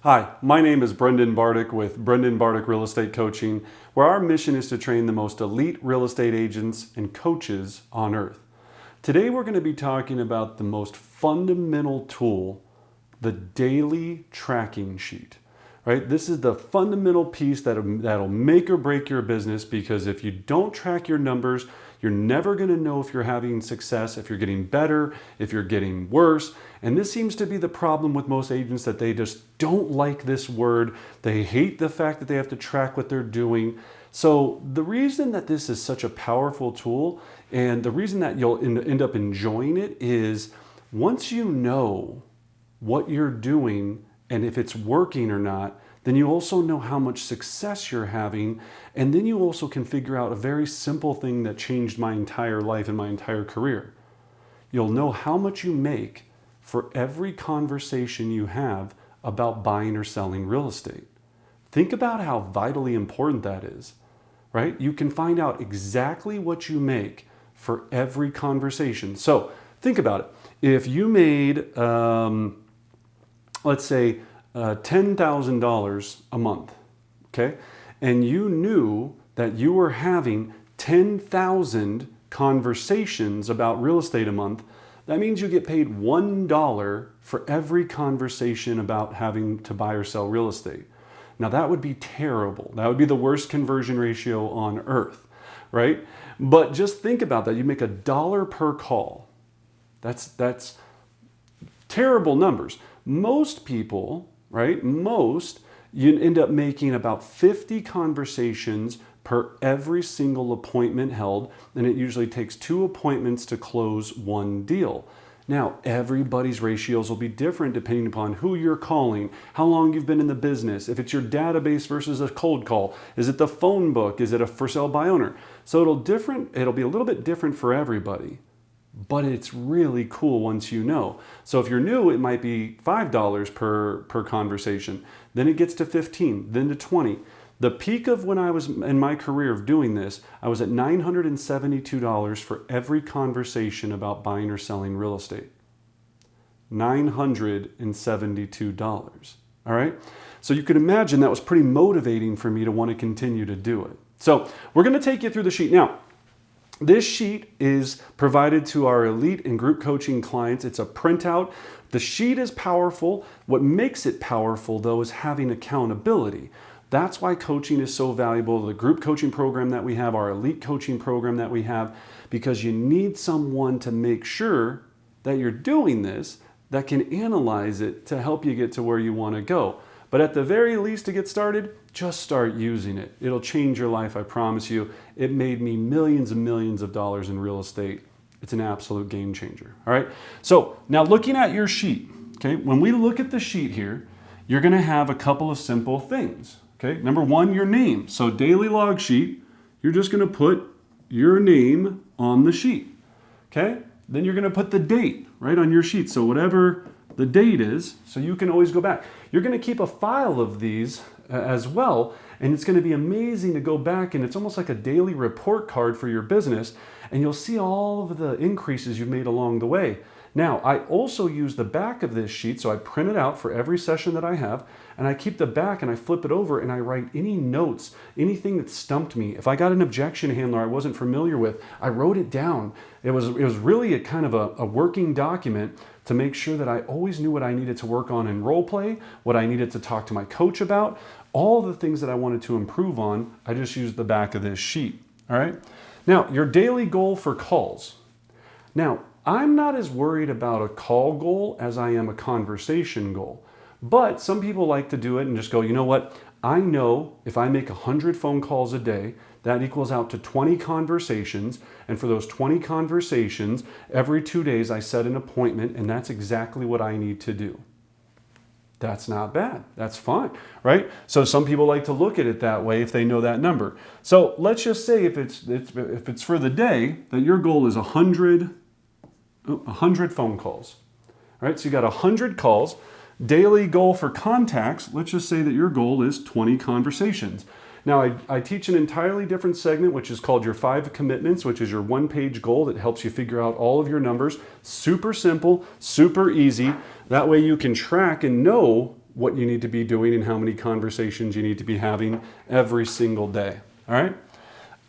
Hi, my name is Brendan Bardick with Brendan Bardick Real Estate Coaching, where our mission is to train the most elite real estate agents and coaches on earth. Today we're going to be talking about the most fundamental tool, the daily tracking sheet. Right? This is the fundamental piece that'll make or break your business, because if you don't track your numbers, you're never going to know if you're having success, if you're getting better, if you're getting worse. And this seems to be the problem with most agents, that they just don't like this word. They hate the fact that they have to track what they're doing. So the reason that this is such a powerful tool, and the reason that you'll end up enjoying it, is once you know what you're doing and if it's working or not, then you also know how much success you're having. And then you also can figure out a very simple thing that changed my entire life and my entire career. You'll know how much you make for every conversation you have about buying or selling real estate. Think about how vitally important that is, right? You can find out exactly what you make for every conversation. So think about it. If you made, let's say, $10,000 a month, okay? And you knew that you were having 10,000 conversations about real estate a month, that means you get paid $1 for every conversation about having to buy or sell real estate. Now that would be terrible. That would be the worst conversion ratio on earth, right? But just think about that. You make $1 per call. That's terrible numbers. Most people, right? You end up making about 50 conversations per every single appointment held, and it usually takes 2 appointments to close one deal. Now, everybody's ratios will be different depending upon who you're calling, how long you've been in the business, if it's your database versus a cold call, is it the phone book, is it a for sale by owner? So it'll be a little bit different for everybody. But it's really cool once you know. So if you're new, it might be $5 per conversation. Then it gets to 15, then to 20. The peak of when I was in my career of doing this, I was at $972 for every conversation about buying or selling real estate. $972. All right? So you can imagine that was pretty motivating for me to want to continue to do it. So we're going to take you through the sheet. Now, this sheet is provided to our elite and group coaching clients. It's a printout. The sheet is powerful. What makes it powerful, though, is having accountability. That's why coaching is so valuable. The group coaching program that we have, our elite coaching program that we have, because you need someone to make sure that you're doing this, that can analyze it to help you get to where you want to go. But at the very least, to get started, just start using it. It'll change your life, I promise you. It made me millions and millions of dollars in real estate. It's an absolute game changer. All right. So now looking at your sheet, okay, when we look at the sheet here, you're going to have a couple of simple things. Okay. Number one, your name. So daily log sheet, you're just going to put your name on the sheet. Okay. Then you're going to put the date right on your sheet. So whatever the date is, so you can always go back. You're going to keep a file of these as well, and it's going to be amazing to go back, and it's almost like a daily report card for your business, and you'll see all of the increases you've made along the way. Now, I also use the back of this sheet, so I print it out for every session that I have, and I keep the back and I flip it over and I write any notes, anything that stumped me. If I got an objection handler I wasn't familiar with, I wrote it down. It was really a kind of a working document to make sure that I always knew what I needed to work on in role play, what I needed to talk to my coach about, all the things that I wanted to improve on. I just used the back of this sheet. All right. Now, your daily goal for calls. Now, I'm not as worried about a call goal as I am a conversation goal. But some people like to do it and just go, you know what? I know if I make 100 phone calls a day, that equals out to 20 conversations. And for those 20 conversations, every 2 days I set an appointment, and that's exactly what I need to do. That's not bad. That's fine, right? So some people like to look at it that way if they know that number. So let's just say if it's for the day, that your goal is 100 phone calls. All right, so you got 100 calls. Daily goal for contacts, let's just say that your goal is 20 conversations. Now, I teach an entirely different segment, which is called your 5 commitments, which is your one-page goal that helps you figure out all of your numbers. Super simple, super easy. That way you can track and know what you need to be doing and how many conversations you need to be having every single day. All right?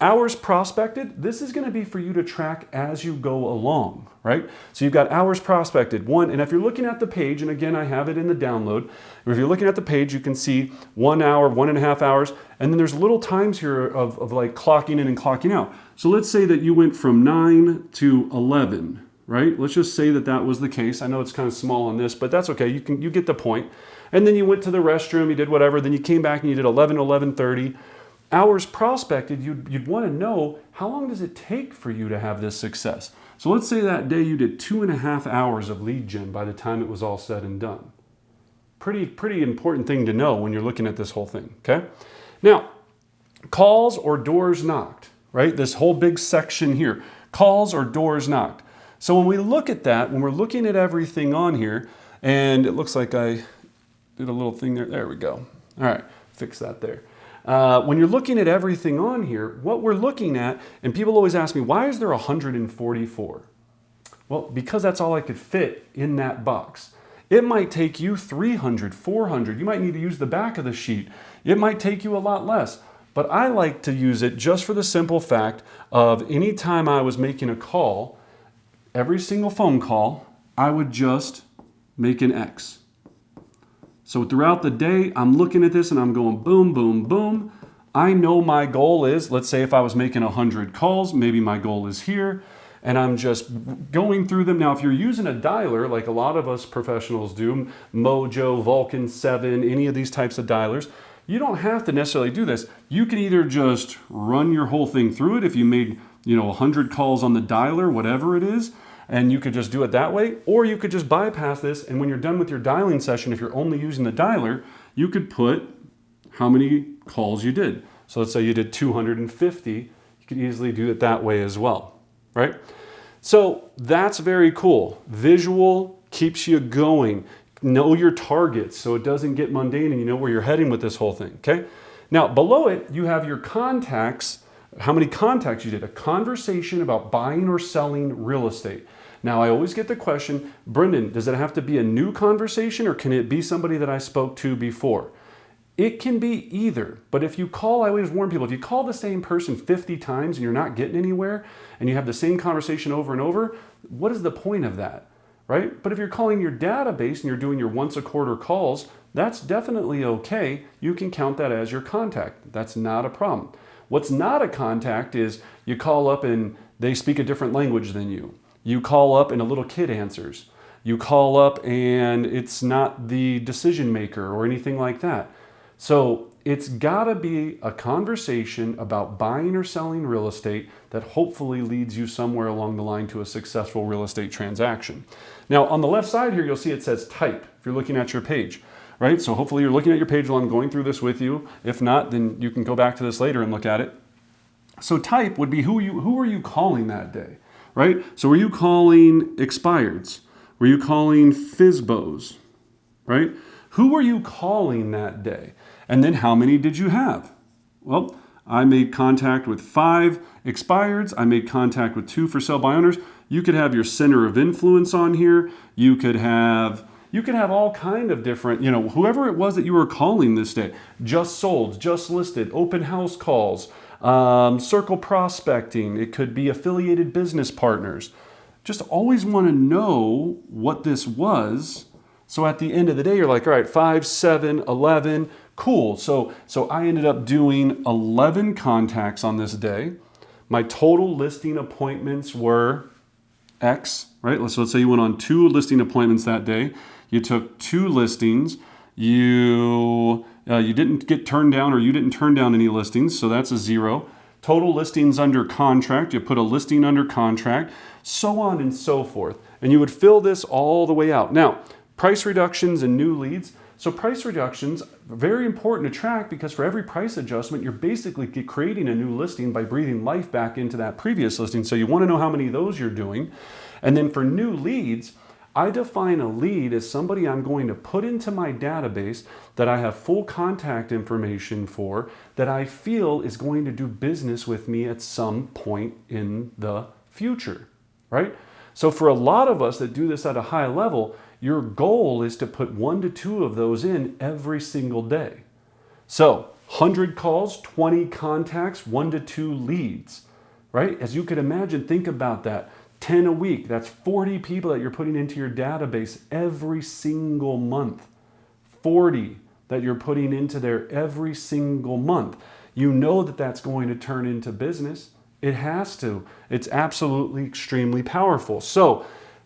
Hours prospected, this is going to be for you to track as you go along, right? So you've got hours prospected, one, and if you're looking at the page, and again, I have it in the download, if you're looking at the page, you can see 1 hour, 1.5 hours, and then there's little times here of like clocking in and clocking out. So let's say that you went from 9 to 11, right? Let's just say that that was the case. I know it's kind of small on this, but that's okay. You get the point. And then you went to the restroom, you did whatever, then you came back and you did 11 to 11:30. Hours prospected, you'd want to know how long does it take for you to have this success. So let's say that day you did 2.5 hours of lead gen by the time it was all said and done. Pretty important thing to know when you're looking at this whole thing, okay? Now, calls or doors knocked, right? This whole big section here, calls or doors knocked. So when we look at that, when we're looking at everything on here, and it looks like I did a little thing there. There we go. All right, fix that there. When you're looking at everything on here, what we're looking at, and people always ask me, why is there 144? Well, because that's all I could fit in that box. It might take you 300, 400. You might need to use the back of the sheet. It might take you a lot less. But I like to use it just for the simple fact of any time I was making a call, every single phone call, I would just make an X. So throughout the day, I'm looking at this and I'm going boom, boom, boom. I know my goal is, let's say if I was making 100 calls, maybe my goal is here, and I'm just going through them. Now, if you're using a dialer, like a lot of us professionals do, Mojo, Vulcan 7, any of these types of dialers, you don't have to necessarily do this. You can either just run your whole thing through it if you made 100 calls on the dialer, whatever it is, and you could just do it that way, or you could just bypass this, and when you're done with your dialing session, if you're only using the dialer, you could put how many calls you did. So let's say you did 250, you could easily do it that way as well, right? So that's very cool. Visual keeps you going. Know your targets so it doesn't get mundane and you know where you're heading with this whole thing, okay? Now, below it, you have your contacts, how many contacts you did, a conversation about buying or selling real estate. Now, I always get the question, Brendan, does it have to be a new conversation or can it be somebody that I spoke to before? It can be either, but if you call, I always warn people, if you call the same person 50 times and you're not getting anywhere and you have the same conversation over and over, what is the point of that, right? But if you're calling your database and you're doing your once a quarter calls, that's definitely okay. You can count that as your contact. That's not a problem. What's not a contact is you call up and they speak a different language than you. You call up and a little kid answers. You call up and it's not the decision maker or anything like that. So it's got to be a conversation about buying or selling real estate that hopefully leads you somewhere along the line to a successful real estate transaction. Now, on the left side here, you'll see it says type if you're looking at your page, right? So hopefully you're looking at your page while I'm going through this with you. If not, then you can go back to this later and look at it. So type would be who are you calling that day, right? So were you calling expireds? Were you calling FSBOs, right? Who were you calling that day? And then how many did you have? Well, I made contact with 5 expireds. I made contact with 2 for sale by owners. You could have your center of influence on here. You could have all kind of different, whoever it was that you were calling this day. Just sold, just listed, open house calls, circle prospecting. It could be affiliated business partners. Just always want to know what this was. So at the end of the day, you're like, all right, 5, 7, 11, cool. So I ended up doing 11 contacts on this day. My total listing appointments were X, right? So let's say you went on 2 listing appointments that day. You took 2 listings. You didn't get turned down or you didn't turn down any listings, so that's a 0. Total listings under contract, you put a listing under contract, so on and so forth. And you would fill this all the way out. Now, price reductions and new leads. So price reductions, very important to track because for every price adjustment, you're basically creating a new listing by breathing life back into that previous listing. So you want to know how many of those you're doing. And then for new leads, I define a lead as somebody I'm going to put into my database that I have full contact information for, that I feel is going to do business with me at some point in the future, right? So for a lot of us that do this at a high level, Your goal is to put 1 to 2 of those in every single day. So 100 calls, 20 contacts, 1 to 2 leads, right? As you could imagine, think about that. 10 a week, that's 40 people that you're putting into your database every single month. 40 that you're putting into there every single month. You know that that's going to turn into business. It has to. It's absolutely extremely powerful. So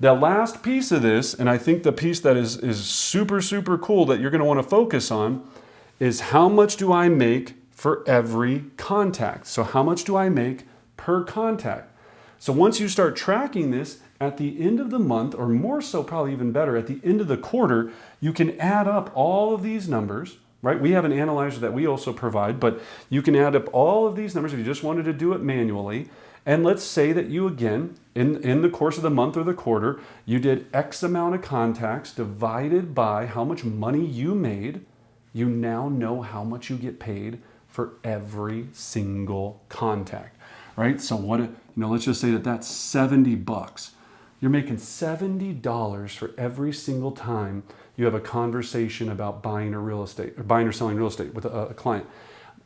the last piece of this, and I think the piece that is super, super cool that you're going to want to focus on, is how much do I make for every contact? So how much do I make per contact? So once you start tracking this at the end of the month, or more so probably even better, at the end of the quarter, you can add up all of these numbers, right? We have an analyzer that we also provide, but you can add up all of these numbers if you just wanted to do it manually. And let's say that you, again, in the course of the month or the quarter, you did X amount of contacts divided by how much money you made. You now know how much you get paid for every single contact, right? So let's just say that that's $70. You're making $70 for every single time you have a conversation about buying or selling real estate with a client.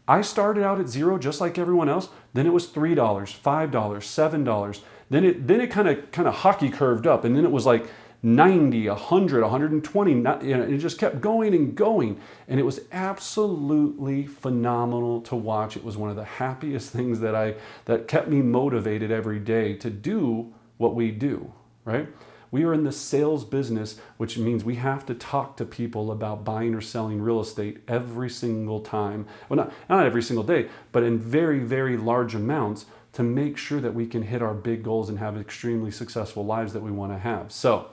I started out at zero just like everyone else. Then it was $3, $5, $7. Then it kind of hockey curved up, and then it was like 90, 100, 120. It just kept going and going, and it was absolutely phenomenal to watch. It was one of the happiest things that kept me motivated every day to do what we do. Right? We are in the sales business, which means we have to talk to people about buying or selling real estate every single time. Well, not every single day, but in very, very large amounts to make sure that we can hit our big goals and have extremely successful lives that we want to have. So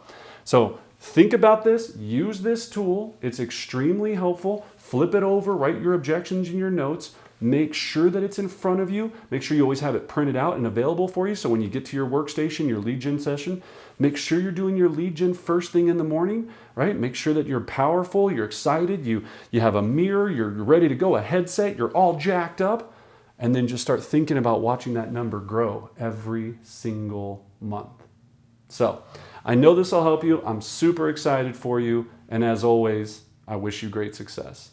think about this, use this tool. It's extremely helpful. Flip it over, write your objections in your notes. Make sure that it's in front of you. Make sure you always have it printed out and available for you. So when you get to your workstation, your lead gen session, make sure you're doing your lead gen first thing in the morning, right? Make sure that you're powerful, you're excited, you have a mirror, you're ready to go, a headset, you're all jacked up, and then just start thinking about watching that number grow every single month. So I know this will help you. I'm super excited for you. And as always, I wish you great success.